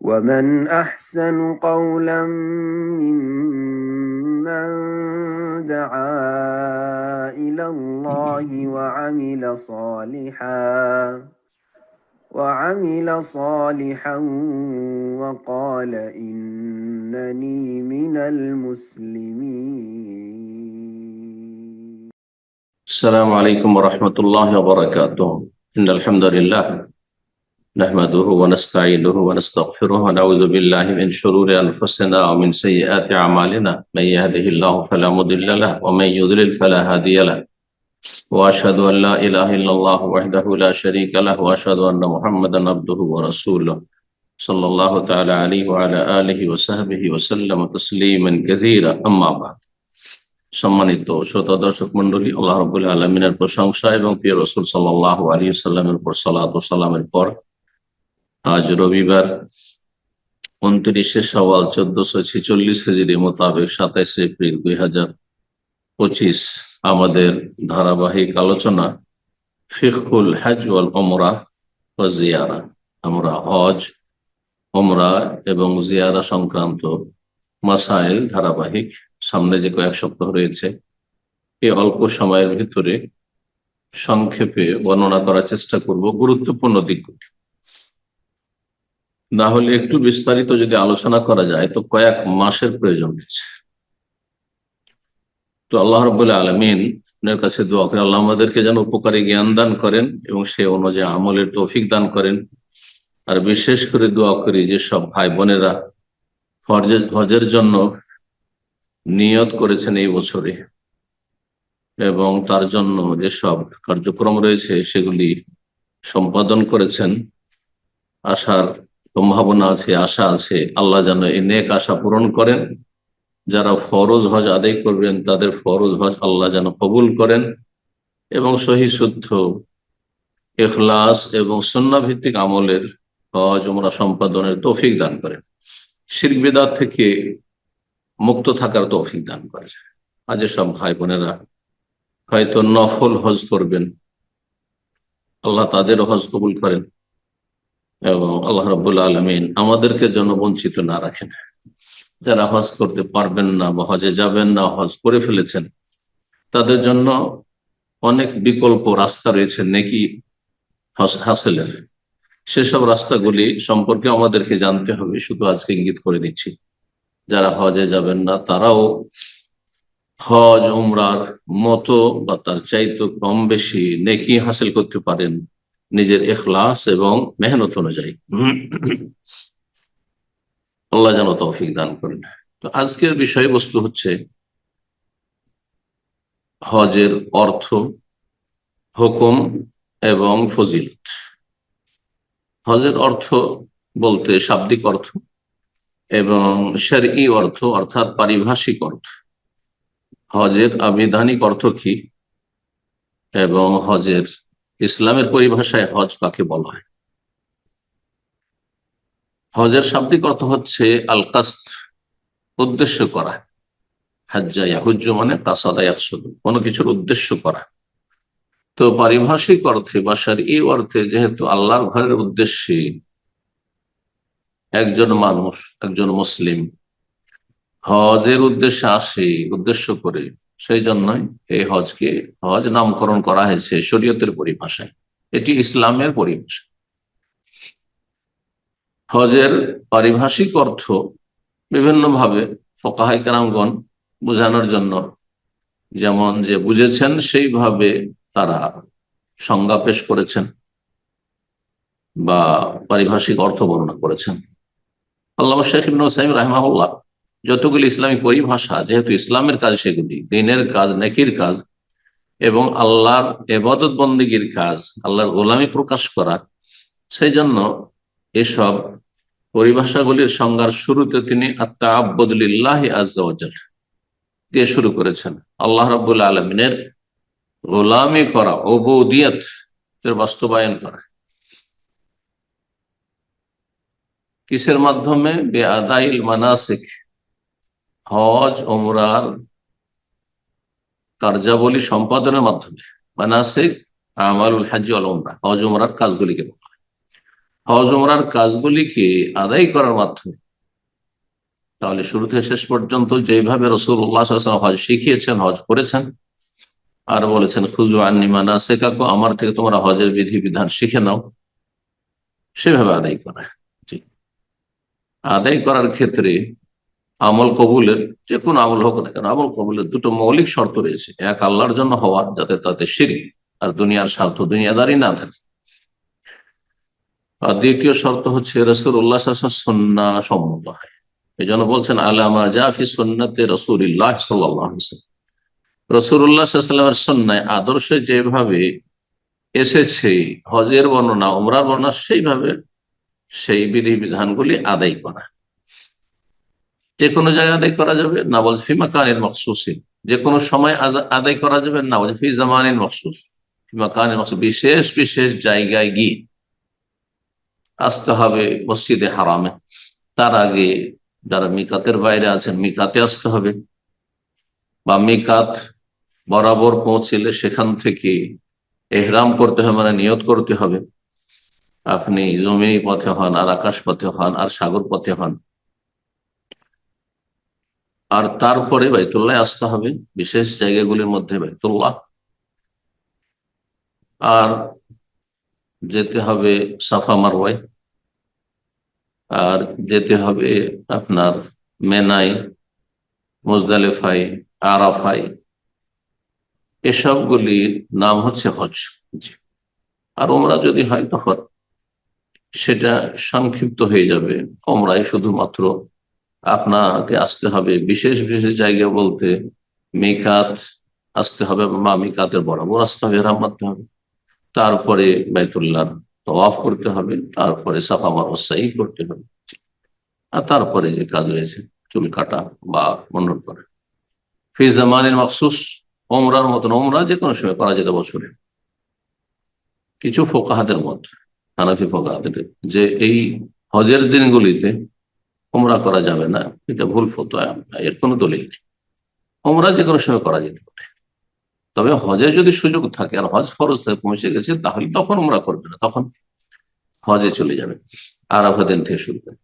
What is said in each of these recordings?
ومن أحسن قولا ممن دعا إلى الله وعمل صالحا وقال إنني من المسلمين. السلام عليكم ورحمة الله وبركاته. إن الحمد لله نحمده ونستعينه ونستغفره ونعوذ بالله من شرور أنفسنا ومن سيئات أعمالنا من يهده الله فلا مضل له ومن يضلل فلا هادي له وأشهد أن لا إله إلا الله وحده لا شريك له وأشهد أن محمدا عبده ورسوله صلى الله تعالى عليه وعلى آله وصحبه وسلم تسليما كثيرا أما بعد। সম্মানিত শ্রোতা দর্শক মন্ডলী, আল্লাহ রাব্বুল আলামিনের প্রশংসা এবং প্রিয় রাসূল সাল্লাল্লাহু আলাইহি ওয়াসাল্লামের উপর সালাত ও সালামের পর আজ রবিবার 29শে শাওয়াল 1446 হিজরি মোতাবেক 27 এপ্রিল 2025 আমাদের ধারাবাহিক আলোচনা ফিকহুল হজ ওয়াল উমরাহ ওয়া জিয়ারা। আমরা হজ, উমরা এবং জিয়ারা সংক্রান্ত মাসাইল ধারাবাহিক সামনে যে কয়েক সপ্তাহ রয়েছে এই অল্প সময়ের ভিতরে সংক্ষেপে বর্ণনা করার চেষ্টা করব গুরুত্বপূর্ণ দিকগুলি। না হলে একটু বিস্তারিত যদি আলোচনা করা যায় তো কয়েক মাসের প্রয়োজন রয়েছে। তো আল্লাহ রাব্বুল আলামিনের কাছে দোয়া করি আল্লাহ আমাদেরকে যেন উপকারী জ্ঞান দান করেন এবং সে অনুযায়ী আমলের তৌফিক দান করেন। আর বিশেষ করে দোয়া করি যে সব ভাই বোনেরা হজের জন্য নিয়ত করেছেন এই বছরে এবং তার জন্য যেসব কার্যক্রম রয়েছে সেগুলি সম্পাদন করেছেন, আশার সম্ভাবনা আছে, আশা আছে, আল্লাহ যেন এই নেক আশা পূরণ করেন। যারা ফরজ হজ আদায় করবেন তাদের ফরজ হজ আল্লাহ যেন কবুল করেন এবং সহি শুদ্ধ ইখলাস এবং সুন্নাহ ভিত্তিক আমলের হজ উমরা সম্পাদনের তৌফিক দান করেন। শিরক বিদআত থেকে মুক্ত থাকার তৌফিক দান করেন। আজ সব ভাই বোনেরা হয়তো নফল হজ করবেন, আল্লাহ তাদের হজ কবুল করেন এবং আল্লাহ রাব্বুল আলামিন আমাদেরকে যেন বঞ্চিত না রাখেন। যারা হজ করতে পারবেন না বা হজে যাবেন না, হজ করে ফেলেছেন, তাদের জন্য অনেক বিকল্প রাস্তা রয়েছে নেকি হজ হাসিলের। সেসব রাস্তাগুলি সম্পর্কে আমাদেরকে জানতে হবে। শুধু আজকে ইঙ্গিত করে দিচ্ছি, যারা হজে যাবেন না তারাও হজ উমরার মতো বা তার চাইতে কম বেশি নেকি হাসিল করতে পারেন নিজের ইখলাস এবং মেহনত অনুযায়ী। আল্লাহ যেন তৌফিক দান করেন। তো আজকের বিষয়বস্তু হচ্ছে হজের অর্থ, হুকুম এবং ফজিলত। হজের অর্থ বলতে শাব্দিক অর্থ এবং শরঈ অর্থ অর্থাৎ পারিভাষিক অর্থ। হজের আবিধানিক অর্থ কি এবং হজের ইসলামের পরিভাষায় হজ কাকে বলা হয়। হজের শাব্দিক অর্থ হচ্ছে আল কাসদ, উদ্দেশ্য করা। হাজ্জা ইয়াহুজ্জু মানে কাসাদা ইয়াকসুদু, কোনো কিছুর উদ্দেশ্য করা। তো পারিভাষিক অর্থে বা শরঈ অর্থে যেহেতু আল্লাহর ঘরের উদ্দেশ্যে একজন মানুষ, একজন মুসলিম হজের উদ্দেশ্যে আসে, উদ্দেশ্য করে, সেই জন্যই এই হজকে হজ নামকরণ করা হয়েছে শরীয়তের পরিভাষায়। এটি ইসলামের পরিভাষা। হজের পারিভাষিক অর্থ বিভিন্নভাবে ফুকাহায়ে কেরামগণ বোঝানোর জন্য যেমন যে বুঝেছেন সেইভাবে তারা সংজ্ঞা পেশ করেছেন বা পারিভাষিক অর্থ বর্ণনা করেছেন। আল্লামা শেখ ইবনে উসাইমিন রাহিমাহুল্লাহ যতগুলি ইসলামিক পরিভাষা, যেহেতু ইসলামের কাজ সেগুলি দ্বীনের কাজ, নেকির কাজ এবং আল্লাহর ইবাদত বন্দেগীর কাজ, আল্লাহর গোলামি প্রকাশ করা, সেই জন্য এসব পরিভাষাগুলির সংজ্ঞার শুরুতে তিনি আত-তাআব্বুদু লিল্লাহি আযজা ওয়া জাল দিয়ে শুরু করেছেন। আল্লাহ রাব্বুল আলামিনের গোলামি করা, উবুদিয়ত এর বাস্তবায়ন করা। কিসের মাধ্যমে? বিআদাইল মানাসিক, হজ উমরার কার্যাবলী সম্পাদনের মাধ্যমে। মানাসিক আমালুল হজ ওয়াল উমরা, হজ উমরার কাজগুলিকে বলা হয়। হজ ওমরার কাজগুলিকে আদায় করার মাধ্যমে, তাহলে শুরু থেকে শেষ পর্যন্ত যেভাবে রাসূলুল্লাহ সাল্লাল্লাহু আলাইহি ওয়াসাল্লাম হজ শিখিয়েছেন, হজ করেছেন, আর বলেছেন খুযু আন্নী মানাসিকাকুম, আমার থেকে তোমরা হজের বিধি বিধান শিখে নাও, সেভাবে আদায় করা। জি। আদায় করার ক্ষেত্রে আমল কবুলের, যে কোনো আমল হোক না কেন, আমল কবুলের দুটো মৌলিক শর্ত রয়েছে। এক, আল্লাহর জন্য হওয়া, যাতে তাতে শিরক আর দুনিয়ার স্বার্থ, দুনিয়াদারি না থাকে। আর দ্বিতীয় শর্ত হচ্ছে রাসূলুল্লাহ সাল্লাল্লাহু আলাইহি ওয়াসাল্লাম সুন্নাহ সম্মত হয়। এই জন্য বলছেন আলামা যা ফি সুন্নতে রাসূলিল্লাহ সাল্লাল্লাহু আলাইহি ওয়াসাল্লাম, রাসূলুল্লাহ সাল্লাল্লাহু আলাইহি ওয়াসাল্লামের সুন্নাহ আদর্শে যেভাবে এসেছে হজের বর্ণনা, উমরার বর্ণনা, সেইভাবে সেই বিধি বিধানগুলি আদায় করা। যে কোনো জায়গায় আদায় করা যাবে, না বলছে ফি মাকানিন মখসুসিন, যে কোনো সময় আদায় করা যাবে, না বলছে ফি জামানিন মখসুস, ফি মাকানিন মখসুস, বিশেষ বিশেষ জায়গায় গিয়ে আসতে হবে মসজিদে হারামে। তার আগে যারা মিকাতের বাইরে আছেন মিকাতে আসতে হবে, বা মিকাত বরাবর পৌঁছলে সেখান থেকে এহরাম করতে হবে, মানে নিয়ত করতে হবে। আপনি জমিনি পথে হন, আর আকাশ পথে হন, আর সাগর পথে হন, আর তারপরে বাইতুল্লাহ আসতে হবে, বিশেষ জায়গাগুলির মধ্যে বাইতুল্লাহ, আর যেতে হবে সাফা মারওয়ায়, আর যেতে হবে আপনার মেনাই, মুজদালিফাই, আরাফাই, এসবগুলির নাম হচ্ছে হজ। আর ওমরা যদি হয় তখন সেটা সংক্ষিপ্ত হয়ে যাবে। ওমরায় শুধুমাত্র আপনাকে আসতে হবে বিশেষ বিশেষ জায়গা বলতে মিকাত আসতে হবে, বা মিকাতের বরাবর আসতে হবে, এহরাম বাঁধতে হবে, তারপরে বাইতুল্লাহ তওয়াফ করতে হবে, তারপরে সাফা মারওয়া সাই করতে হবে, আর তারপরে যে কাজ রয়েছে চুল কাটা বা মুন্ডন করা। ফি জামানিন মাখসুস, ওমরার মতন ওমরা যে কোনো সময় করা যেতে বছরে। কিছু ফোকাহাদের মত, হানাফি ফোকাহাদের, যে এই হজের দিনগুলিতে ওমরা করা যাবে না, এটা ভুল ফতোয়া, এর কোনো দলিল নেই। ওমরা যে কোনো সময় করা যেতে পারে, তবে হজে যদি সুযোগ থাকে আর হজ ফরজ থেকে পৌঁছে গেছে, তাহলে তখন ওমরা করবে না, তখন হজে চলে যাবে, আরাফা দিন থেকে শুরু করে।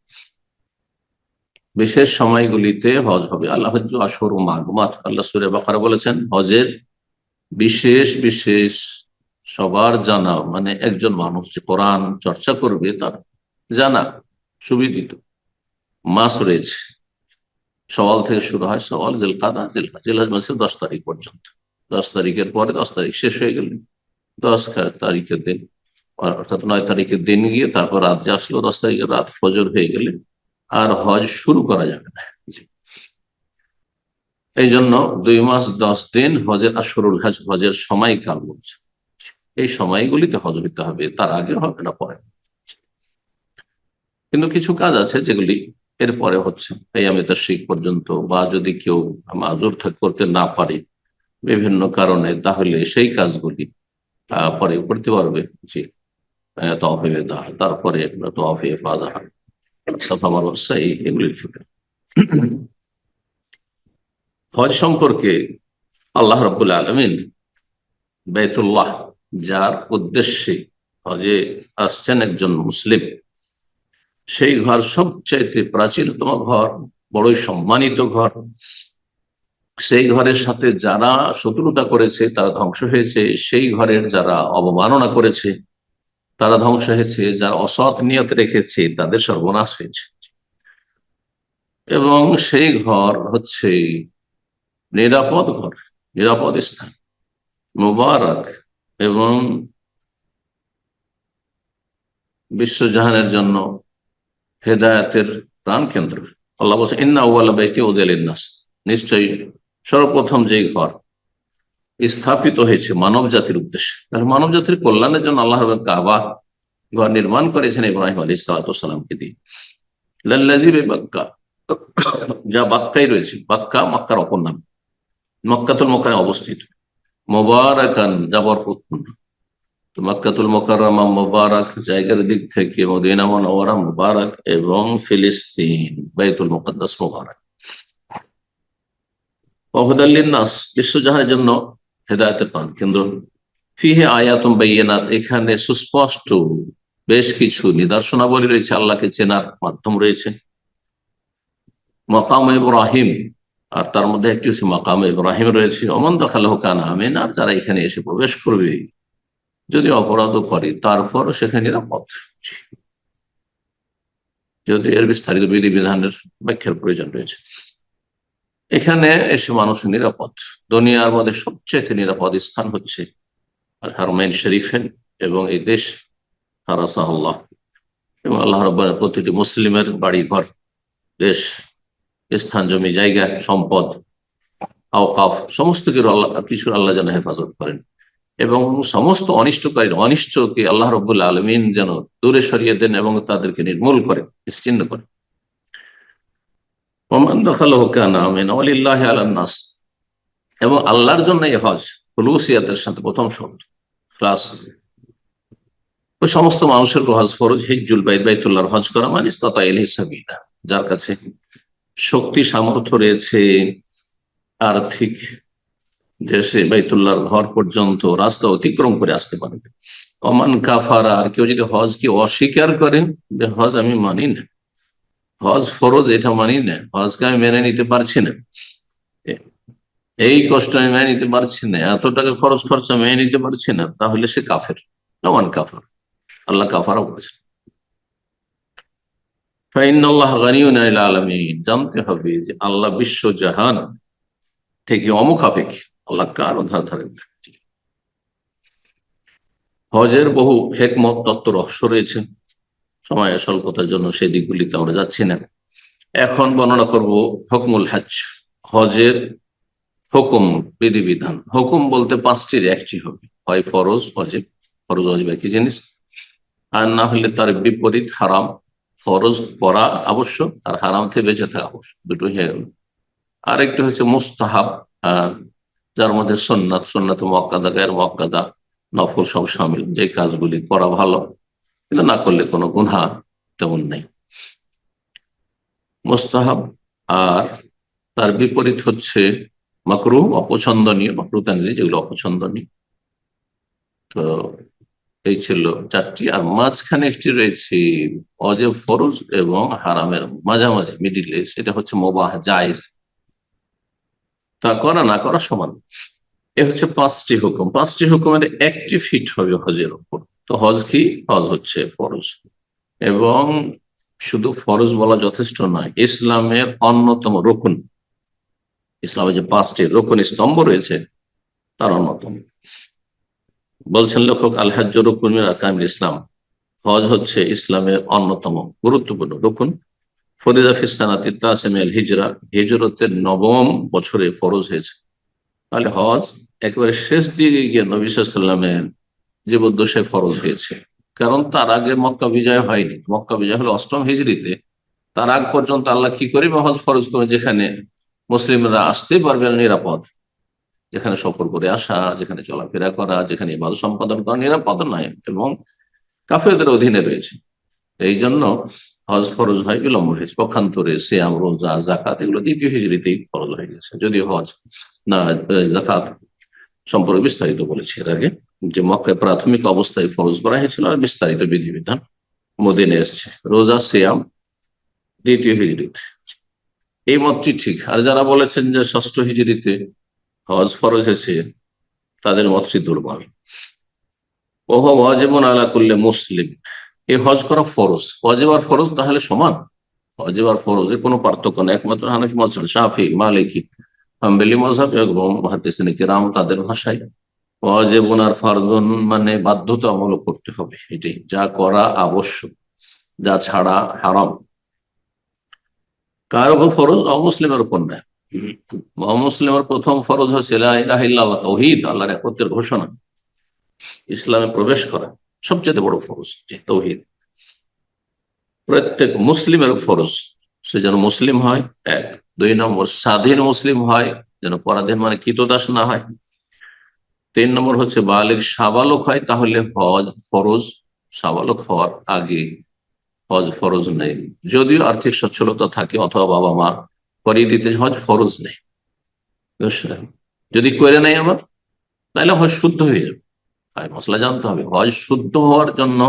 বিশেষ সময়গুলিতে হজ হবে। আল্লাহ হজ্জু আশহুর মালুমাত, আল্লাহ সূরা বাকারা বলেছেন হজের বিশেষ বিশেষ সবার জানা, মানে একজন মানুষ যে কোরআন চর্চা করবে তার জানা সুবিদিত মাস রয়েছে। সওয়াল থেকে শুরু হয়, সওয়াল, জিলকাদা, জিলহজ মাসের 10 তারিখ পর্যন্ত। 10 তারিখের পরে 10 তারিখ শেষ হয়ে গেলে 10 তারিখের দিন, অর্থাৎ 9 তারিখের দিন গিয়ে তারপর রাত যে আসলো 10 তারিখের রাত ফজর হয়ে গেলে আর হজ শুরু করা যাবে না। এই জন্য 2 মাস 10 দিন হজের আশহুরুল হজ, হজের সময়কাল বলছে। এই সময়গুলিতে হজ হইতে হবে, তার আগে হবে না, পরে। কিন্তু কিছু কাজ আছে যেগুলি এরপরে হচ্ছে আইয়ামে তাশরিক পর্যন্ত, বা যদি কেউ মাজুর করতে না পারে বিভিন্ন কারণে, তাহলে সেই কাজগুলি পরে করতে পারবে। জি, তওয়াফে বিদা, তারপরে তওয়াফে ইফাদা, সাফা মারওয়া সাই, এগুলির ক্ষেত্রে। হজ সম্পর্কে আল্লাহ রাব্বুল আলামিন বাইতুল্লাহ, যার উদ্দেশ্যে হজে আসছেন একজন মুসলিম, সেই ঘর সবচাইতে প্রাচীনতম ঘর, বড়ই সম্মানিত ঘর। সেই ঘরের সাথে যারা শত্রুতা করেছে তারা ধ্বংস হয়েছে, সেই ঘরের যারা অবমাননা করেছে তারা ধ্বংস হয়েছে, যারা অসৎ নিয়ত রেখেছে তাদের সর্বনাশ হয়েছে। এবং সেই ঘর হচ্ছে নিরাপদ ঘর, নিরাপদ স্থান, মুবারক, এবং বিশ্বজাহানের জন্য হেদায়েতের প্রাণ কেন্দ্র। আল্লাহ বলছে ইন্না আউওয়ালা বাইতি উযিয়া লিন-নাস, নিশ্চয়ই সর্বপ্রথম যেই ঘর স্থাপিত হয়েছে মানব জাতির উদ্দেশ্যে, তাহলে মানব জাতির কল্যাণের জন্য আল্লাহ কাবা ঘর নির্মাণ করেছেন ইব্রাহিম আলাইহিস সালামকে দিয়ে। লাল্লাযী বিবাক্কা, যা বাক্কায় রয়েছে, বাক্কা মক্কার অপর নাম, মক্কাতুল মুকাররমে অবস্থিত, মুবারাকান, যা বরকতপূর্ণ। তো মক্কাতুল মুকাররমা মুবারক জায়গার দিক থেকে, মদিনা মুনাওয়ারা মুবারক, এবং ফিলিস্তিন বাইতুল মুকাদ্দাস মুবারক। ওয়াহুদাল লিন-নাস, বিশ্বজাহানের জন্য হেদায়েতের প্রাণ কেন্দ্র। ফিহে আয়াতুম বাইয়িনাত, এখানে সুস্পষ্ট বেশ কিছু নিদর্শনাবলী রয়েছে, আল্লাহকে চেনার মাধ্যম রয়েছে। মাকাম ইব্রাহিম, আর তার মধ্যে একটি হচ্ছে মাকাম ইব্রাহিম রয়েছে। ওমান দাখালাহু কানা আমিন, আর যারা এখানে এসে প্রবেশ করবে যদি অপরাধও করে তারপর সেখানে নিরাপদ। যদি এর বিস্তারিত বিধিবিধানের ব্যাখ্যার প্রয়োজন রয়েছে। এখানে এসে মানুষ নিরাপদ। দুনিয়ার মধ্যে সবচেয়ে নিরাপদ স্থান হচ্ছে হারমাইন শরীফেন এবং এই দেশ হারাসাহুল্লাহ, এবং আল্লাহ রাব্বুল প্রতিটি মুসলিমের বাড়ি ঘর, দেশ, স্থান, জমি, জায়গা, সম্পদ, আওকাফ, সমস্ত কিছুর আল্লাহ যেন হেফাজত করেন এবং সমস্ত অনিষ্টকে আল্লাহ রাব্বুল আলামিন যেন দূরে সরিয়ে দেন এবং তাদেরকে নির্মূল করেন, নিশ্চিহ্ন করেন। ওমান দাখালাহু কানা আমিনা ওয়ালিল্লাহি আলান নাস, এবং আল্লাহর জন্য এই হজ খুলুসিয়াতের সাথে প্রথম শব্দ ক্লাস, ওই সমস্ত মানুষের হজ ফরজ। হিজ্জুল বাইত, বাইতুল্লাহর হজ করা, মানে ইসতাতা ইলাইহি সাবিলা, যার কাছে শক্তি সামর্থ্য রয়েছে আর্থিক, যে সে বাইতুল্লাহর ঘর পর্যন্ত রাস্তা অতিক্রম করে আসতে পারবে। ওমান কাফারা, আর কেউ যদি হজকে অস্বীকার করেন, যে হজ আমি মানি না, হজ ফরজ এটা মানি না, হজকে আমি মেনে নিতে পারছি না, এই কষ্ট আমি মেনে নিতে পারছি না, এত টাকা খরচা মেনে নিতে পারছি না, তাহলে সে কাফের। ওমান কাফার, আল্লাহ কাফারা বলেছেন। ফাইনাল্লাহ গানিয়ুন আনিল আলামিন, জানতে হবে যে আল্লাহ বিশ্ব জাহান থেকে অমুখাপেক্ষী, আল্লাহ কারো ধারে। হজের বহু হেকমত, তত্ত্ব, রহস্য রয়েছে। সময় স্বল্পতার জন্য সেই দিকগুলিতে আমরা যাচ্ছি না। এখন বর্ণনা করব হুকমুল হজ, হজের হুকুম, বিধিবিধান। হুকুম বলতে পাঁচটির একটি হবে, হয় ফরজ ওয়াজিব, ফরজ ওয়াজিব একই জিনিস, আর না হলে তার বিপরীত হারাম। ফরজ করা আবশ্যক আর হারাম থেকে বেঁচে থাকা আবশ্যক, দুটো হয়ে গেল। আর একটি হচ্ছে মুস্তাহাব, যার মধ্যে সুন্নাত, সুন্নাত মুআক্কাদা, গায়র মুআক্কাদা, নফল সব শামিল, যে কাজগুলি করা ভালো কিন্তু না করলে কোনো গুনাহ তেমন নেই, মুস্তাহাব। আর তার বিপরীত হচ্ছে মাকরুহ, অপছন্দনীয়, মাকরুহ তানজিহ, যেগুলো অপছন্দনীয়। তো এই ছিল চারটি, আর মাঝখানে একটি রয়েছে ওয়াজিব, ফরজ এবং হারামের মাঝামাঝি, মিডিলে, সেটা হচ্ছে মুবাহ, জায়েজ, তা করা না করা সমান। এ হচ্ছে পাঁচটি হুকুম। পাঁচটি হুকুমের একটি ফিট হবে হজের উপর। তো হজ কি? হজ হচ্ছে ফরজ, এবং শুধু ফরজ বলা যথেষ্ট নয়, ইসলামের অন্যতম রুকন। ইসলামের যে পাঁচটি রুকন স্তম্ভ রয়েছে তার অন্যতম। বলছেন লেখক, আল হজ্জ রুকুন মিন আরকানিল ইসলাম, হজ হচ্ছে ইসলামের অন্যতম গুরুত্বপূর্ণ রুকুন। ফরিদা ফিস সানাতি তাসিম আল হিজরা, হিজরতের নবম বছরে ফরজ হয়েছে। তাহলে হজ একেবারে শেষ দিকে গিয়ে নবী সাল্লাল্লাহু আলাইহি ওয়াসাল্লামের জীবদ্দশায় ফরজ হয়েছে, কারণ তার আগে মক্কা বিজয় হয়নি। মক্কা বিজয় হলো অষ্টম হিজরিতে। তার আগ পর্যন্ত আল্লাহ কি করে হজ ফরজ করে, যেখানে মুসলিমরা আসতে পারবে না নিরাপদ, যেখানে সফর করে আসা, যেখানে চলাফেরা করা, যেখানে ইবাদত সম্পাদন করা নিরাপদ নয় এবং কাফেরদের অধীনে রয়েছে। এই জন্য হজ ফরজ হয়, বিলম্ব হয়েছে। পক্ষান্তরে সিয়াম, রোজা, জাকাত এগুলো দ্বিতীয় হিজরিতেই ফরজ হয়ে গেছে। যদি হজ না জাকাত সম্পর্কে বিস্তারিত বলেছি এর আগে, যে মক্কায় প্রাথমিক অবস্থায় ফরজ করা হয়েছিল, আর বিস্তারিত বিধিবিধান মদিনে এসছে। রোজা, সিয়াম দ্বিতীয় হিজরিতে, এই মতটি ঠিক। আর যারা বলেছেন যে ষষ্ঠ হিজরিতে হজ ফরজ হয়েছে, তাদের মতটি দুর্বল। ওহো ওয়াজিবুন আলা কুল্লি মুসলিম, এই হজ করা ফরজ। ওয়াজিব আর ফরজ তাহলে সমান? ওয়াজিব আর ফরজে কোনো পার্থক্য নেই, একমাত্র হানাফি মাযহাব, শাফি, মালিকি, হাম্বলি মাযহাব এবং মুহাদ্দিসিনে কেরাম তাদের ভাষায় ওয়াজিবুন আর ফারদুন মানে বাধ্যতামূলক করতে হবে, এটাই, যা করা আবশ্যক, যা ছাড়া হারাম। কার উপর ফরজ? অমুসলিমের উপর নয়। অমুসলিমের প্রথম ফরজ হচ্ছে লা ইলাহা ইল্লাল্লাহ, তাওহীদ, আল্লাহর একত্বের ঘোষণা, ইসলামে প্রবেশ করা সবচেয়ে বড় ফরজ, যে তাওহীদ। প্রত্যেক মুসলিমের ফরজ সে যেন মুসলিম হয়, এক। দুই নম্বর, স্বাধীন মুসলিম হয়, যেন পরাধীন মানে কৃতদাস না হয়। তিন নম্বর হচ্ছে বালিগ, সাবালক হয়, তাহলে হজ ফরজ। সাবালক হওয়ার আগে হজ ফরজ নেই, যদিও আর্থিক সচ্ছলতা থাকে অথবা বাবা মা করিয়ে দিতে, হজ ফরজ নেই। যদি করে নেই আবার, তাহলে হজ শুদ্ধ হয়ে যাবে। মশলা জানতে হবে, হজ শুদ্ধ হওয়ার জন্য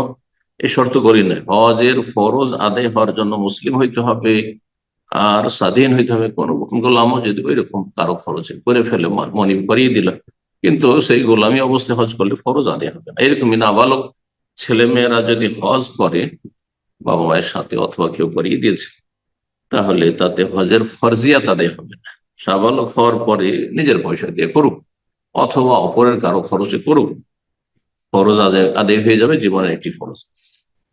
এই শর্ত করি না। হজের ফরজ আদায় হওয়ার জন্য মুসলিম হইতে হবে আর স্বাধীন হইতে হবে। কোন গোলামও যদি ওই রকম কারো খরচে করে ফেলে, মনিব করিয়ে দিল, কিন্তু সেই গোলামী অবস্থায় হজ করলে ফরজ আদায় হবে না। এরকমই নাবালক ছেলে মেয়েরা যদি হজ করে বাবা মায়ের সাথে অথবা কেউ করিয়ে দিয়েছে, তাহলে তাতে হজের ফরজিয়াত আদায় হবে না। সাবালক হওয়ার পরে নিজের পয়সা দিয়ে করুক অথবা অপরের কারো খরচে করুক, ফরজ আদায় হয়ে যাবে, জীবনের একটি ফরজ।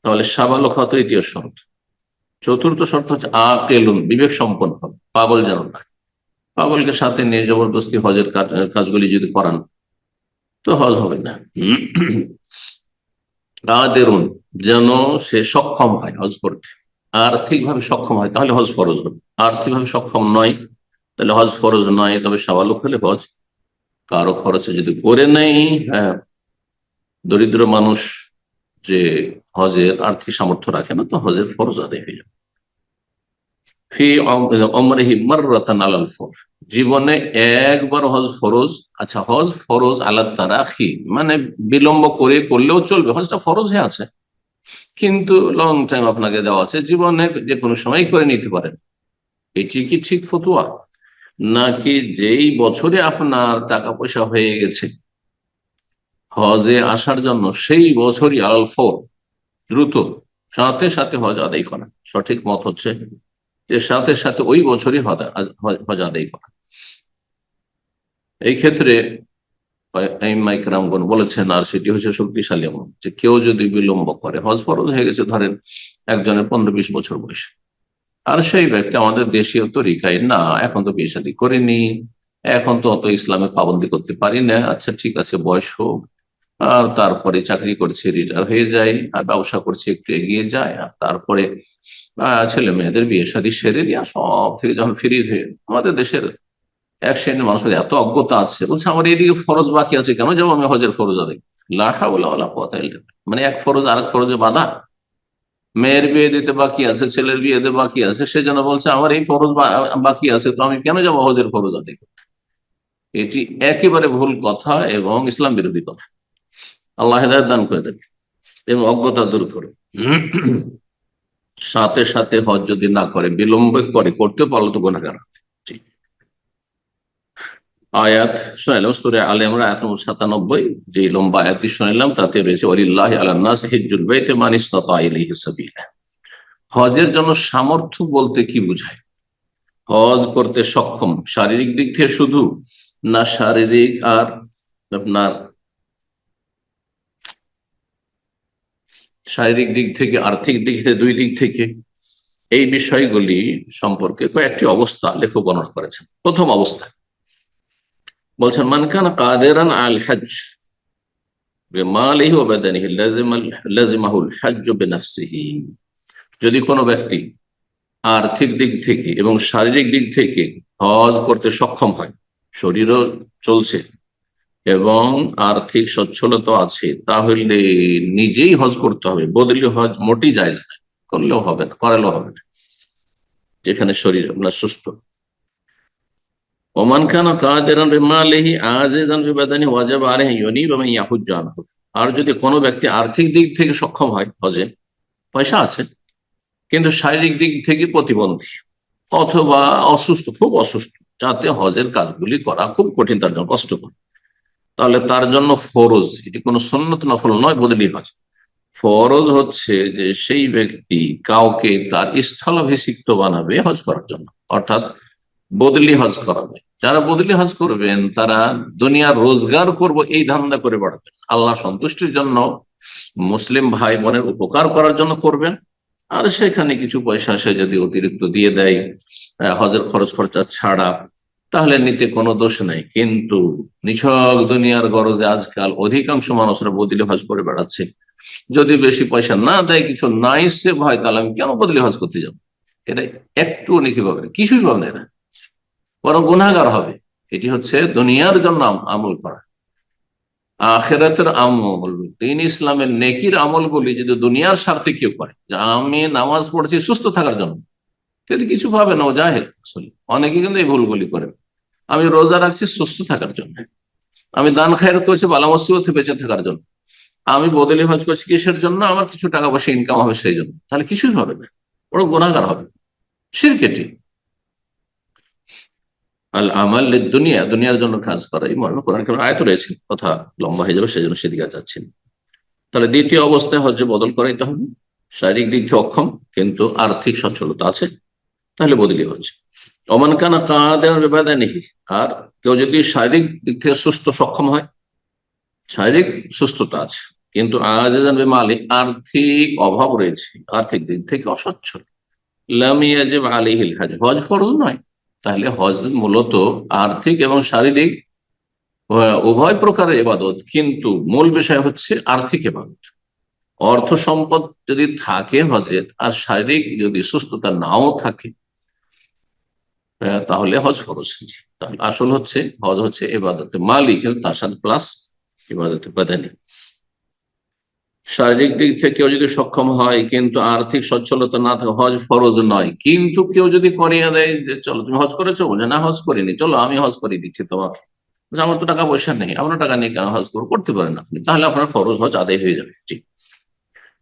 তাহলে সাবালক হওয়া তৃতীয় শর্ত। চতুর্থ শর্ত হচ্ছে আকেলুন, বিবেক সম্পন্ন হবে, পাগল যেন না। পাগলকে সাথে নিয়ে জবরদস্তি হজের কাজগুলি যদি করান তো হজ হবে না। কাদেরুন, যেন সে সক্ষম হয় হজ করতে, আর্থিকভাবে সক্ষম হয়, তাহলে হজ ফরজ হবে। আর্থিকভাবে সক্ষম নয় তাহলে হজ ফরজ নয়। তবে সাবালক হলে হজ কারো খরচে যদি করে নেই, হ্যাঁ, দরিদ্র মানুষ যে হজের আর্থিক সামর্থ্য রাখে না, তো হজের ফরজ আদায় হয়ে যাবে। ফি ওমরিহি মাররাতান আলাল ফরজ, জীবনে একবার হজ ফরজ। আচ্ছা, হজ ফরজ আলা তারাখি, মানে বিলম্ব করে করলেও চলবে, হজটা ফরজ হয়ে আছে কিন্তু লং টাইম আপনাকে দেওয়া আছে, জীবনে যে কোনো সময় করে নিতে পারেন। এটি কি ঠিক ফতুয়া? নাকি যেই বছরে আপনার টাকা পয়সা হয়ে গেছে হজে আসার জন্য, সেই বছরই আল ফর, দ্রুত সাথে সাথে হজ আদায় করা? সঠিক মত হচ্ছে যে সাথে সাথে ওই বছরই হজ আদায় করা। এই ক্ষেত্রে মাইকরামগণ বলেছেন, আর সেটি হচ্ছে শক্তিশালী মত, যে কেউ যদি বিলম্ব করে, হজ ফরজ হয়ে গেছে ধরেন একজনের 15-20 বছর বয়সে, আর সেই ব্যক্তি আমাদের দেশীয় তরিকায় না, এখন তো বিয়ে শাদী করিনি, এখন তো অত ইসলামে পাবন্দি করতে পারি না, আচ্ছা ঠিক আছে বয়স হোক, আর তারপরে চাকরি করছে রিটায়ার হয়ে যায়, আর ব্যবসা করছে একটু এগিয়ে যায়, আর তারপরে ছেলে মেয়েদের বিয়ে শাদী সেরে দিয়া সব থেকে যখন ফিরে হয়ে, আমাদের দেশের এক শ্রেণীর মানুষের এত অজ্ঞতা আছে, বলছে আমার এদিকে ফরজ বাকি আছে, কেন যাবো আমি হজের ফরজ আদায়? লা হাওলা ওয়ালা কুওয়াতা ইল্লা বিল্লাহ। মানে এক ফরজ আর এক ফরজে বাধা। মেয়ের বিয়ে দিতে বাকি আছে, ছেলের বিয়ে দিতে বাকি আছে, সেজন্য বলছে আমার এই ফরজ বাকি আছে, তো আমি কেন যাবো হজের ফরজ আদায় করতে? এটি একেবারে ভুল কথা এবং ইসলাম বিরোধী কথা। আল্লাহ হেদায়েত দান করে দেন এবং অজ্ঞতা দূর করুন। সাথে সাথে হজ যদি না করে, বিলম্ব করে, করতে পারলো তো গুনাহগার। আয়াত শুনাইলাম সূরা আলে ইমরান আয়াত নম্বর 97, যে লম্বা আয়াতটি শুনাইলাম তাতে রয়েছে ওয়ালিল্লাহি আলান নাস হিজ্জুল বাইতি মান ইসতাতা ইলাইহি সাবিলা। হজের জন্য সামর্থ্য বলতে কি বোঝায়? হজ করতে সক্ষম শারীরিক দিক থেকে শুধু, না শারীরিক আর আপনার শারীরিক দিক থেকে, আর্থিক দিক থেকে, দুই দিক থেকে? এই বিষয়গুলি সম্পর্কে কয়েকটি অবস্থা লেখক বর্ণনা করেছেন। প্রথম অবস্থা বলছেন, মান কানা কাদিরান আল হজ্জ বিমালিহি ওয়া বাদানিহি লাজিমাহুল হজ্জ বিনাফসিহি। যদি কোনো ব্যক্তি আর্থিক দিক থেকে এবং শারীরিক দিক থেকে হজ করতে সক্ষম হয়, শরীরও চলছে এবং আর্থিক সচ্ছলতা আছে, তাহলে নিজেই হজ করতে হবে। বদলি হজ মোটেই জায়েজ না, করলেও হবে না, করালেও হবে না, যেখানে শরীর আপনার সুস্থ। ওমান কানা কাদিরান বিমালিহি আজিজান বিবাদানিহি ওয়াজিবা আলাইহি ইউনিব মান ইয়াহুজ্জু আনহু। আর যদি কোনো ব্যক্তি আর্থিক দিক থেকে সক্ষম হয়, হজে পয়সা আছে কিন্তু শারীরিক দিক থেকে প্রতিবন্ধী অথবা অসুস্থ, খুব অসুস্থ, যাতে হজের কাজগুলি করা খুব কঠিন, তার জন্য কষ্টকর, তাহলে তার জন্য ফরজ, এটি কোনো সুন্নত নফল নয়, বদলি হজ। ফরজ হচ্ছে যে সেই ব্যক্তি কাউকে তার স্থলাভিষিক্ত বানাবে হজ করার জন্য, অর্থাৎ বদলি হজ করাবে। যারা বদলি হজ করবেন তারা দুনিয়ার রোজগার করব এই ধান্দা করে বেড়াবেন, আল্লাহ সন্তুষ্টির জন্য, মুসলিম ভাই বোনের উপকার করার জন্য করবেন। আর সেখানে কিছু পয়সা সে যদি অতিরিক্ত দিয়ে দেয় হজের খরচ খরচা ছাড়া, তাহলে নিতে কোনো দোষ নাই। কিন্তু নিছক দুনিয়ার গরজে আজকাল অধিকাংশ মানুষরা বদলি হজ করে বেড়াচ্ছে। যদি বেশি পয়সা না দেয়, কিছু নাই সে ভয়, তাহলে আমি কেন বদলি হজ করতে যাবো? এটা একটু নাকি পাবে না, কিছুই পাবে না, এরা বরং গুনাহগার হবে। এটি হচ্ছে দুনিয়ার জন্য আমল করা। আখেরাতের আমল, দিন ইসলামের নেকির আমল বলি যদি দুনিয়ার স্বার্থে কেউ করে, যে আমি নামাজ পড়ছি সুস্থ থাকার জন্য, যদি কিছু পাবে না, ও জাহেল আসলে। অনেকে কিন্তু এই ভুলগুলি করেন। আমি রোজা রাখছি সুস্থ থাকার জন্য, আমি দান খায়রাত করছি বালা মুসিবত থেকে বেঁচে থাকার জন্য, আমি বদলি হজ করছি কিসের জন্য? আমার কিছু টাকা পয়সা ইনকাম হবে সেই জন্য, তাহলে কিছুই হবে না, বড় গুনাহগার হবে, শিরকেটি। আল আমাল দুনিয়া, দুনিয়ার জন্য কাজ করা, এই মর্মে কোরআন কারিমে আয়াত রয়েছে, কথা লম্বা হয়ে যাবে সেজন্য সেদিকে যাচ্ছি না। তাহলে দ্বিতীয় অবস্থায় হজ্জে বদল করাইতে হবে, শারীরিক দিক থেকে অক্ষম কিন্তু আর্থিক সচ্ছলতা আছে, তাহলে বদলি হচ্ছে। ওমান কানা কাদিরান বিবাদানিহি, আর কেউ যদি শারীরিক দিক থেকে সুস্থ সক্ষম হয়, শারীরিক সুস্থতা আছে কিন্তু আজিজান বিমালি, আর্থিক অভাব রয়েছে, আর্থিক দিক থেকে অসচ্ছল, লাম ইয়াজিব আলাইহিল হজ, হজ ফরজ নয়। তাহলে হজ মূলত আর্থিক এবং শারীরিক উভয় প্রকারের ইবাদত, কিন্তু মূল বিষয় হচ্ছে আর্থিক ইবাদত। অর্থ সম্পদ যদি থাকে হজের, আর শারীরিক যদি সুস্থতা নাও থাকে, তাহলে হজ ফরজ। তাহলে আসল হচ্ছে হজ হচ্ছে ইবাদতে মালি, কিন্তু তার সাথে প্লাস ইবাদতে বাদানি। শারীরিক দিক থেকে কেউ যদি সক্ষম হয় কিন্তু আর্থিক সচ্ছলতা না থাকে, হজ ফরজ নয়। কিন্তু কেউ যদি করিয়ে দেয় যে চলো তুমি হজ করেছো, বলে না হজ করিনি, চলো আমি হজ করিয়ে দিচ্ছি তোমাকে, আমার তো টাকা পয়সা নেই, আপনার টাকা নেই কেন হজ করতে পারেন আপনি, তাহলে আপনার ফরজ হজ আদায় হয়ে যাবে। জি।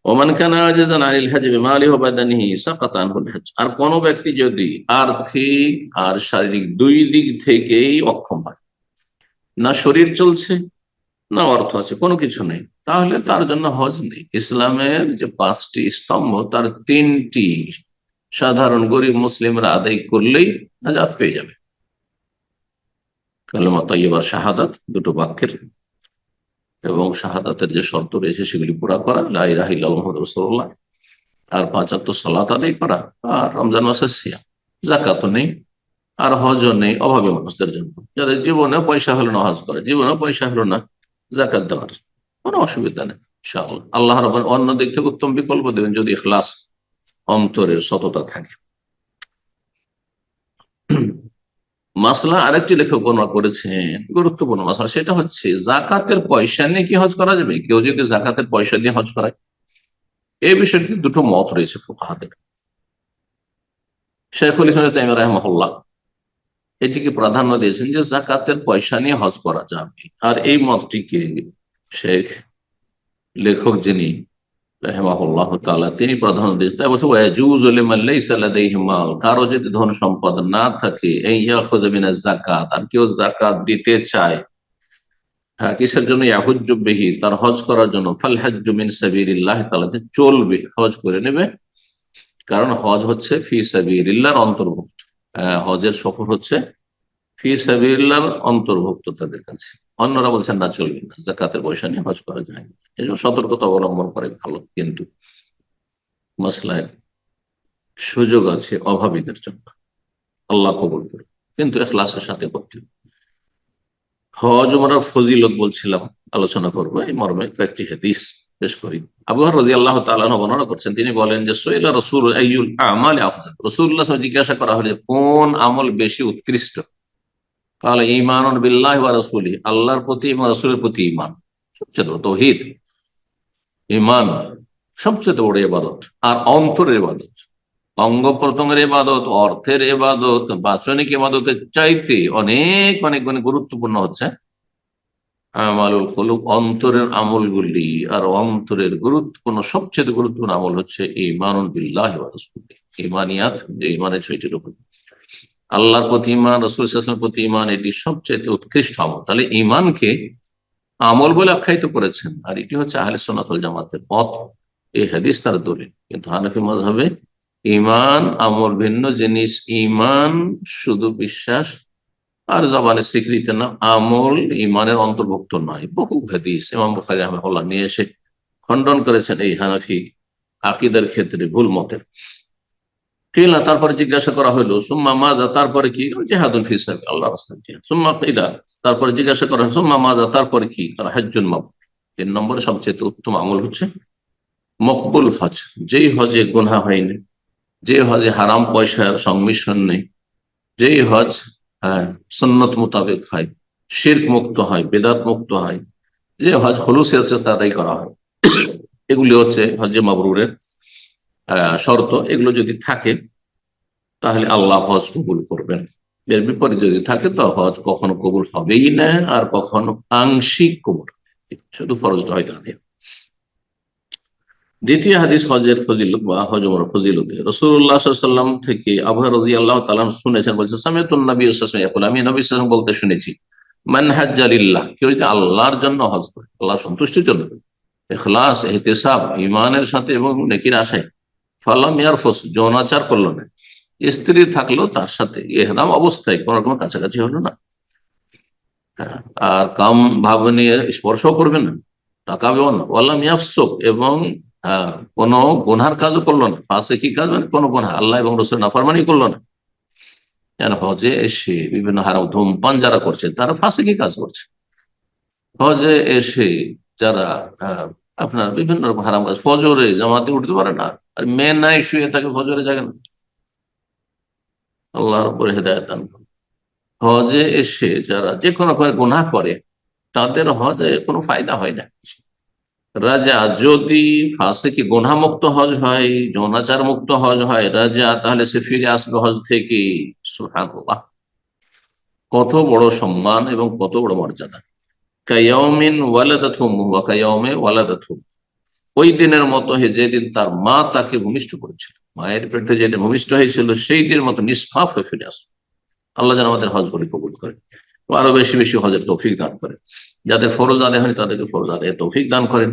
ওমান কানা আজিজান আনিল হজ বিমালিহি ওয়া বাদানিহি সাকাতা আনহুল হজ, আর কোন ব্যক্তি যদি আর্থিক আর শারীরিক দুই দিক থেকেই অক্ষম হয়, না শরীর চলছে না অর্থ আছে, কোনো কিছু নেই, তাহলে তার জন্য হজ নেই। ইসলামের যে 5টি স্তম্ভ, তার 3টি সাধারণ গরিব মুসলিমরা আদায় করলেই নাজাত পেয়ে যাবে। কালেমা তাইয়্যিবা, শাহাদাত, দুটো বাক্যের, এবং শাহাদাতের যে শর্ত রয়েছে সেগুলি পুরা করা, লা ইলাহা ইল্লাল্লাহ মুহাম্মাদুর রাসূলুল্লাহ, আর 5 ওয়াক্ত সালাত আদায় করা, আর রমজান মাসের সিয়াম। যাকাতও নেই, আর হজও নেই অভাবী মানুষদের জন্য, যাদের জীবনে পয়সা হলো না হজ করে, জীবনে পয়সা হলো না যাকাত দেওয়ার, কোনো অসুবিধা নেই ইনশাআল্লাহ। আল্লাহ রাব্বুল অন্য দিক থেকে উত্তম বিকল্প দেবেন, যদি ইখলাস, অন্তরের সততা থাকে। মাসলা আরেকটি লেখক বর্ণনা করেছেন, গুরুত্বপূর্ণ মাসলা, সেটা হচ্ছে জাকাতের পয়সা নিয়ে কি হজ করা যাবে? কেউ যদি জাকাতের পয়সা দিয়ে হজ করায়, এই বিষয়টি দুটো মত রয়েছে ফুকাহাদের। শাইখুল ইসলাম ইবনে তাইমিয়া রাহিমাহুল্লাহ এটিকে প্রাধান্য দিয়েছেন যে জাকাতের পয়সা নিয়ে হজ করা যাবে, আর এই মতটিকে শেখ লেখক যিনি রাহিমাহুল্লাহ তাআলা তিনি প্রাধান্য দিয়েছেন। তাই বলছে ওয়াজুজু লিমান লাইসা লাদাইহি মাল, কারো যদি ধন সম্পদ না থাকে, এই ইয়াখুযু মিনাজ যাকাত, আর কেউ যাকাত দিতে চায়, হ্যাঁ কিসের জন্য? ইয়াহুজ্জু বিহি, তার হজ করার জন্য, ফাল হাজ্জু মিন সাবিলিল্লাহ, তাহলে চলবে, হজ করে নেবে, কারণ হজ হচ্ছে ফি সাবিলিল্লাহর অন্তর্ভুক্ত। হজের সফর হচ্ছে ফি সাবিলিল্লাহর অন্তর্ভুক্ত তাদের কাছে। অন্যরা বলছেন না, চলবে না, যাকাতের পয়সা নিয়ে হজ করা যায় না, এই জন্য সতর্কতা অবলম্বন করে ভালো। কিন্তু মাসলায় সুযোগ আছে অভাবীদের জন্য, আল্লাহ কবুল করে, কিন্তু ইখলাসের সাথে করতে হবে। হজ ওমরার ফজিলত বলছিলাম, আলোচনা করবো এই মর্মে কয়েকটি হাদিস পেশ করি। আবু হুরায়রা রাদিয়াল্লাহু তাআলা আনহু বর্ণনা করছেন, তিনি বলেন যে সুইলা রাসূল আইয়ুল আমালি আফদাল, রাসূলুল্লাহ জিজ্ঞাসা করা হলো কোন আমল বেশি উৎকৃষ্ট? তাহলে ঈমানুন বিল্লাহি ওয়া রাসূলিহি, আল্লাহর প্রতি এবং রাসূলের প্রতি ঈমান, সবচেয়ে বড় তাওহীদ। ঈমান সবচেয়ে বড় ইবাদত, আর অন্তরের ইবাদত, অঙ্গ প্রত্যঙ্গের ইবাদত, অর্থের ইবাদত, বাচনিক ইবাদতের চাইতে অনেক অনেক গুণে গুরুত্বপূর্ণ হচ্ছে আমালুল কুলুব, অন্তরের আমলগুলি। আর অন্তরের গুরুত্বপূর্ণ, সবচেয়ে গুরুত্বপূর্ণ আমল হচ্ছে ঈমানুন বিল্লাহি ওয়া রাসূলিহি, ঈমানিয়াত, যে ঈমানের 6টি রূপ, আল্লাহর প্রতি ঈমান, রাসূল সাল্লাল্লাহু আলাইহি ওয়াসাল্লামের প্রতি ঈমান, এটি সবচেয়ে উৎকৃষ্ট আমল। তাহলে ঈমানকে আমল বলে আখ্যায়িত করেছেন, আর এটি হচ্ছে আহলে সুন্নাত ওয়াল জামাতের পথ, এই হাদিস তার দলিল। কিন্তু হানাফি মাযহাবে ঈমান আমল ভিন্ন জিনিস। ঈমান শুধু বিশ্বাস আর জবানের স্বীকৃতি না, আমল ঈমানের অন্তর্ভুক্ত নয়। বহু হাদিস ইমাম বুখারী রাহিমাহুল্লাহ নিয়ে এসে খণ্ডন করেছেন এই হানাফি আকীদার ক্ষেত্রে ভুল মতের। কিলা, তারপরে জিজ্ঞাসা করা হলো সুম্মা মাজা, তারপরে কি? জিহাদুন ফি সাবিলিল্লাহ, আল্লাহর রাস্তায় জিহাদ। সুম্মা কিলা, তারপরে জিজ্ঞাসা করা হলো সুম্মা মাজা, তারপরে কি? তার হজ্জুন মাবরুর, 3 নম্বরে সবচেয়ে উত্তম আমল হচ্ছে মকবুল হজ, যেই হজে গুনাহ হয়নি, যে হজে হারাম পয়সার সংমিশ্রণ নেই, যেই হজ সুন্নত মোতাবেক হয়, শিরক মুক্ত হয়, বেদাত মুক্ত হয়, যে হজ খুলুসের সাথে আদায় করা হয়, এগুলি হচ্ছে হজ্জে মাবরুরের শর্ত। এগুলো যদি থাকে তাহলে আল্লাহ হজ কবুল করবেন। এর বিপরীত যদি থাকে তো হজ কখনো কবুল হবেই না, আর কখনো আংশিক কবুল, শুধু ফরজটা হয়তো আদায়। দ্বিতীয় হাদিস হজের ফজিলত বা হজ ওমরার ফজিলত। রাসূলুল্লাহ সাল্লাল্লাহু আলাইহি ওয়াসাল্লাম থেকে আবু হুরায়রা রাদিয়াল্লাহু তাআলা শুনেছেন, বলছেন সামিতুন নবী সাল্লাল্লাহু আলাইহি ওয়াসাল্লাম ইয়াকুল, আমি নবী সাল্লাল্লাহু আলাইহি ওয়াসাল্লাম বলতে শুনেছি, মান হাজ্জা লিল্লাহ, কেউ যদি আল্লাহর জন্য হজ করে, আল্লাহর সন্তুষ্টির জন্য, ইখলাস ইহতিসাব ঈমানের সাথে এবং নেকির আশায়, ফালাম ইয়ারফুস, যৌনাচার করলো না, স্ত্রী থাকলো তার সাথে ইহরাম অবস্থায়, কোন রকম কাছাকাছি হলো না, হ্যাঁ, আর কাম ভাব নিয়ে স্পর্শ করবে না, তাকাবেও না, ওয়াল্লাম ইয়াফসুক, এবং কোন গুনহার কাজও করলো না, ফাসিকি কাজ মানে কোন গুনহা, আল্লাহ এবং রাসূলের নাফরমানি করলো না। হজে এসে বিভিন্ন হারাম ধূমপান যারা করছে তারা ফাসিকি কাজ করছে। হজে এসে যারা আপনার বিভিন্ন রকম হারাম কাজ, ফজরে জামাতে উঠতে পারে না, আর মেয়ে নাই শুয়ে থাকে ফজরে জাগে না, আল্লাহর উপরে হেদায়েত দান করুন। হজে এসে যারা যে কোনো গুনাহ করে তাদের হজে কোনো ফায়দা হয় না। রাজা যদি ফাসিকি গুনাহ মুক্ত হজ হয়, যৌনাচার মুক্ত হজ হয় রাজা, তাহলে সে ফিরে আসবে হজ থেকে। সুবহানাল্লাহ, কত বড় সম্মান এবং কত বড় মর্যাদা। কায়াউমিন ওয়ালাদাতহু উম্মুহু ওয়া কায়াউমি ওয়ালাদাতহু, ওই দিনের মতো যেদিন তার মা তাকে ভূমিষ্ঠ করেছিল, মায়ের পেটে যেদিন ভূমিষ্ঠ হয়েছিল সেই দিনের মতো নিষ্পাপ হয়ে ফিরে আসবে। আল্লাহ যেন আমাদের হজ করে কবুল করে, আরো বেশি বেশি হজের তৌফিক দান করেন। যাদের ফরজ আদায় হয়নি তাদেরকে ফরজ আদায় তৌফিক দান করেন,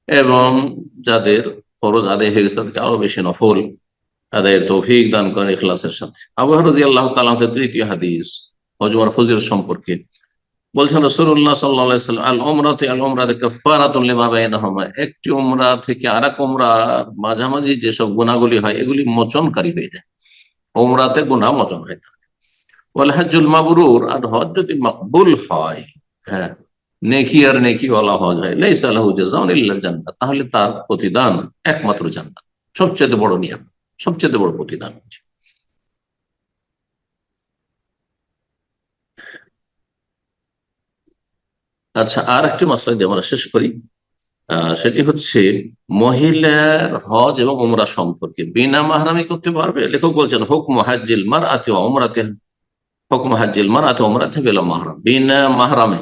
এবং যাদের ফরজ আদায় হয়ে গেছে তাদেরকে আরো বেশি নফল আদায়ের তৌফিক দান করেন ইখলাসের সাথে। আবু হুরায়রা রাদিয়াল্লাহু তাআলা তৃতীয় হাদিস হজ ওমরার ফজিলত সম্পর্কে বলছেন, রাসূলুল্লাহ সাল্লাল্লাহু আলাইহি ওয়াসাল্লাম, আল উমরাতু কাফফারাতুন লিমা বাইনাহুমা, একটি উমরা থেকে আরেক উমরার মাঝামাঝি যেসব গুনাহগুলি হয় এগুলি মোচনকারী হয়ে যায়, উমরাতে গুনাহ মোচন হয়। ওয়াল হজ্জুল মাবরুর, আর হজ যদি মকবুল হয়, হ্যাঁ, নেকি আর নেকি ওয়ালা হজ হয়, লাইসা লাহু জাযাউন ইল্লাল জান্নাত, তাহলে তার প্রতিদান একমাত্র জান্নাত। সবচেয়ে বড় নিয়ামত, সবচেয়ে বড় প্রতিদান। আচ্ছা, আর একটি মাসলা দিয়ে আমরা শেষ করি, সেটি হচ্ছে মহিলার হজ এবং উমরা সম্পর্কে বিনা মাহরামি করতে পারবে। লেখক বলছেন, হুকম হাজ্জিল মারআতি ওয়া উমরাতিহা, হুকম হাজ্জিল মারআতি ওয়া উমরাতিহা বিলা মাহরাম, বিনা মাহরামে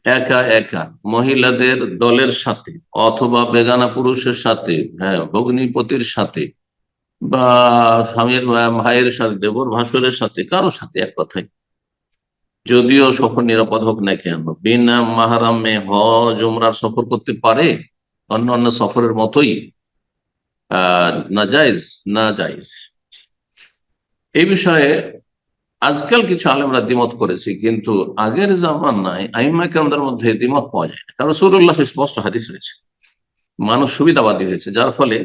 একা একা মহিলাদের দলের সাথে অথবা বেগানা পুরুষের সাথে, হ্যাঁ, ভগ্নিপতির সাথে বা স্বামীর ভাইয়ের সাথে, দেবর ভাসুরের সাথে, কারোর সাথে, এক কথায় যদিও সফর নিরাপদ হোক না কেন, বিনা মাহরামে হজ উমরার সফর করতে পারে, অন্য অন্য সফরের মতোই নাজায়েজ, না জায়েজ। এই বিষয়ে আজকাল কিছু আলেমরা দ্বিমত করেছে, কিন্তু আগের জামানায় আইম্মায়ে কেরামদের মধ্যে দ্বিমত পাওয়া যায় না, কারণ রাসূলুল্লাহ স্পষ্ট হাদিস রয়েছে। মানুষ সুবিধাবাদী হয়েছে, যার ফলে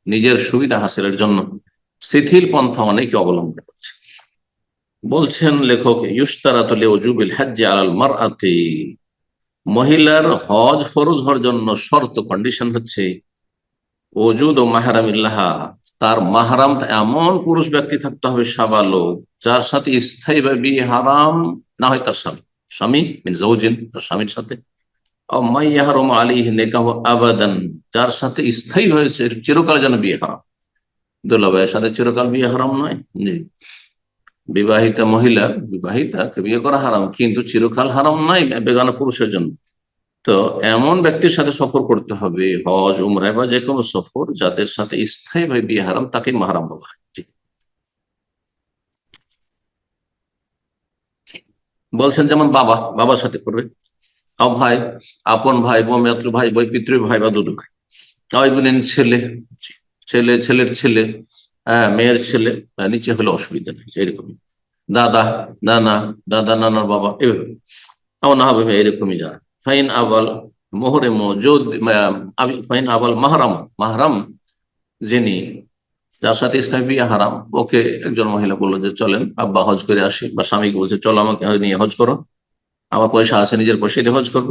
নিজের সুবিধা হাসিলের জন্য শিথিল পন্থা অনেকে অবলম্বন করছে। বলছেন লেখক, ইউশতারাতু লিউজুবিল হজ্জি আলাল মারআতি, মহিলার হজ ফরজ হওয়ার জন্য শর্ত, কন্ডিশন হচ্ছে ওজুদ ও মাহরামিল্লাহ, তার মাহরাম এমন পুরুষ ব্যক্তি থাকতে হবে, সাবালক, যার সাথে স্থায়ী বা বিয়ে হারাম না হয় তার স্বামী, স্বামী মিন জাওজিন, তার স্বামীর সাথে, মাই ইয়াহরুম আলাইহি নিকাহু আবাদান, যার সাথে স্থায়ী হয়েছে চিরকাল যেন বিয়ে হারাম। দুলাভাইয়ের সাথে চিরকাল বিয়ে হারাম নয়, জি, বিবাহিতা মহিলা, বিবাহিতাকে বিয়ে করা হারাম, কিন্তু চিরকাল হারাম নয় বেগানা পুরুষের জন্য। তো এমন ব্যক্তির সাথে সফর করতে হবে হজ উমরায় বা যে কোনো সফর, যাদের সাথে স্থায়ীভাবে বিয়ে হারাম, তাকে মাহারাম বলা হয়। জি। বলছেন যেমন বাবা, বাবার সাথে করবে, ভাই, আপন ভাই, মাত্র ভাই, বই পিতৃ ভাই বা দুধ ভাই, তাই বলেন ছেলে, ছেলে, ছেলের ছেলে, হ্যাঁ, মেয়ের ছেলে, নিচে হলে অসুবিধা নেই, এরকমই দাদা, নানা, দাদা নানার বাবা, এভাবে না হবে এরকমই যারা ফাইন আবাল মোহরে মজুদ, ফাইন আবাল মাহরাম, মাহরাম যিনি, যার সাথে ইসলামী বিয়ে হারাম, ওকে একজন মহিলা বললো যে চলেন আব্বা হজ করে আসি, বা স্বামীকে বলছে চলো আমাকে নিয়ে হজ করো, আমার পয়সা আছে, নিজের পয়সা দিয়ে হজ করবো,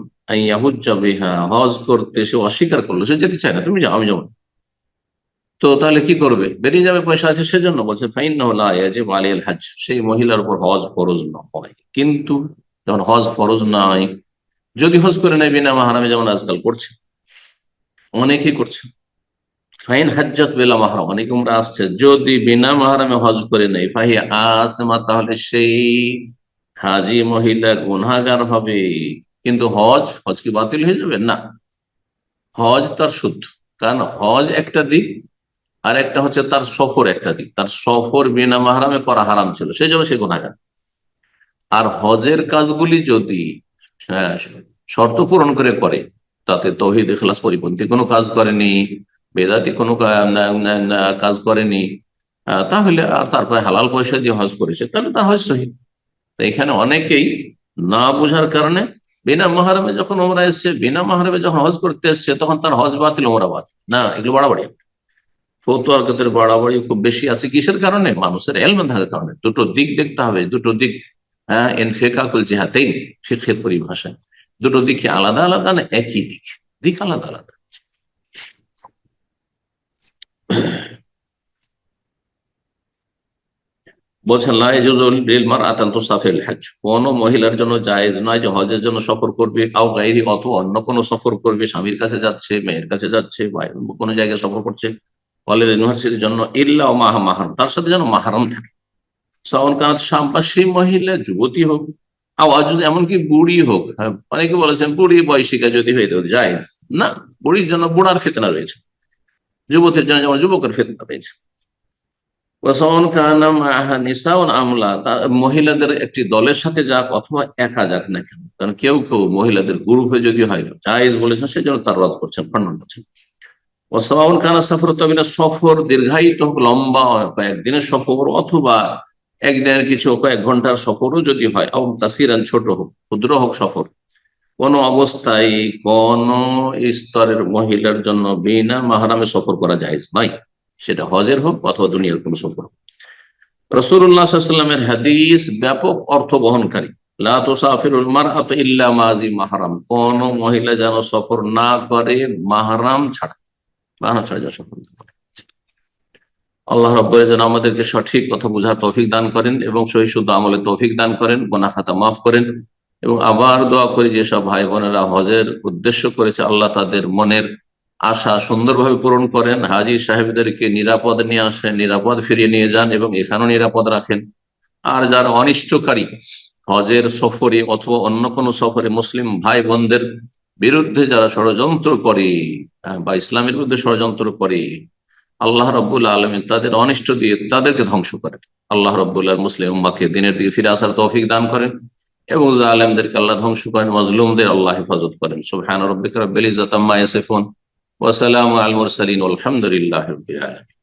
হ্যাঁ, হজ করতে সে অস্বীকার করলো, সে যেতে চায় না, তুমি যাও আমি যাবো না। তো তাহলে কি করবে? বেরিয়ে যাবে, পয়সা আছে সেজন্য। বলছে ফাইন আলিয়াল হজ, সেই মহিলার উপর হজ ফরজ না হয়। কিন্তু যখন হজ ফরজ নয়, যদি হজ করে নেয় বিনা মাহরামে, যেমন আজকাল করছে, অনেকেই করছে, ফাইন হাজ্জাত বেলা মাহরাম, অনেক উমরা আসছে, যদি বিনা মাহরামে হজ করে নেই, ফাহি আসমা, তাহলে সেই হাজি মহিলা গুনাহগার হবে। কিন্তু হজ কি বাতিল হয়ে যাবে? না, হজ তার শুদ্ধ। কারণ হজ একটা দিক, আর একটা হচ্ছে তার সফর একটা দিক। তার সফর বিনা মাহরামে করা হারাম ছিল, সেই জন্য সে গুনাহগার। আর হজের কাজগুলি যদি আহ, শর্ত পূরণ করে করে, তাতে তৌহিদ ইখলাস পরিপন্থী কোনো কাজ করেনি, বেদাতি কোনো কাজ করেনি, তাহলে আর তারপরে হালাল পয়সা দিয়ে হজ করেছে, তাহলে তার হজ সহিহ। তো এখানে অনেকেই না বোঝার কারণে বিনা মাহরামে যখন ওমরা এসছে, বিনা মাহরামে যখন হজ করতে এসছে, তখন তার হজ বাতিল, ওমরা বাতিল। না, এগুলো বাড়াবাড়ি। ফতুয়ার বাড়াবাড়ি খুব বেশি আছে। কিসের কারণে? মানুষের এলম থাকার কারণে। দুটো দিক দেখতে হবে, দুটো দিক। হ্যাঁ, ইনফিকাকুল জিহাতাইন ফিকহের পরিভাষায় দুটো দিক আলাদা আলাদা না একই দিক? দিক আলাদা আলাদা। বলছেন কোন মহিলার জন্য জায়েজ নয় যে হজের জন্য সফর করবে, আও গাইরি অথবা অন্য কোনো সফর করবে, স্বামীর কাছে যাচ্ছে, মেয়ের কাছে যাচ্ছে, বা কোনো জায়গায় সফর করছে, কলেজ ইউনিভার্সিটির জন্য, ইল্লা ও মাহারাম, তার সাথে যেন মাহারাম থাকে। সাওন কানাত শাম, বা সেই মহিলা যুবতী হোক, আওয়াজ এমনকি বুড়ি হোক। হ্যাঁ, অনেকে বলেছেন বুড়ি বয়সিকা যদি হয়ে যাবে জায়েজ। না, বুড়ির জন্য বুড়ার ফিতনা রয়েছে, যুবতীর জন্য যেমন যুবকের ফিতনা রয়েছে। মহিলাদের একটি দলের সাথে যাক অথবা একা যাক না কেন, কারণ কেউ কেউ মহিলাদের গ্রুপে যদি হয় জায়েজ বলেছেন, সেজন্য তার রদ করছেন, খণ্ডন করছেন। ওয়াসাওয়াউন কানা সফর, তবে না সফর দীর্ঘায়িত হোক, লম্বা কয়েকদিনের সফর, অথবা একদিনের কিছু কয়েক ঘন্টার সফরও যদি হয়, তাসিরান ছোট হোক, ক্ষুদ্র হোক সফর, কোন অবস্থায় কোন স্তরের মহিলার জন্য বিনা মাহরামে সফর করা জায়েজ নয়, সেটা হজের হোক অথবা দুনিয়ার কোন সফর। রাসূলুল্লাহ সাল্লাল্লাহু আলাইহি ওয়াসাল্লামের হাদিস ব্যাপক অর্থ বহনকারী। লা তুসাফিরুল মারআতু ইল্লা মাযি মাহরাম, কোন মহিলা যেন সফর না করে মাহরাম ছাড়া, মাহরাম ছাড়া যেন সফর না করে। আল্লাহ রাব্বুল যেন আমাদেরকে সঠিক কথা বোঝার তৌফিক দান করেন এবং সহি শুদ্ধ আমলে তৌফিক দান করেন, গুনাহ খাতা মাফ করেন। এবং আবার দোয়া করি যেসব ভাই বোনেরা হজের উদ্দেশ্য করেছে, আল্লাহ তাদের মনের আশা সুন্দরভাবে পূরণ করেন, হাজী সাহেবদেরকে নিরাপদ নিয়ে আসেন, নিরাপদ ফিরিয়ে নিয়ে যান এবং এখানেও নিরাপদ রাখেন। আর যারা অনিষ্টকারী হজের সফরে অথবা অন্য কোনো সফরে মুসলিম ভাই বোনদের বিরুদ্ধে যারা ষড়যন্ত্র করে, বা ইসলামের বিরুদ্ধে ষড়যন্ত্র করে, আল্লাহ রাব্বুল আলামিন তাদের অনিষ্ট দিয়ে তাদেরকে ধ্বংস করেন। আল্লাহ রাব্বুল আলামিন মুসলিম উম্মাহকে দিনের দিকে ফিরে আসার তৌফিক দান করেন এবং জালেমদেরকে আল্লাহ ধ্বংস করেন, মাজলুমদের আল্লাহ হেফাজত করেন। সুবহান রাব্বিকা রাব্বিল ইজ্জাতি আম্মা ইয়াসিফুন ওয়া সালামু আলাল মুরসালিন ওয়ালহামদুলিল্লাহি রাব্বিল আলামিন।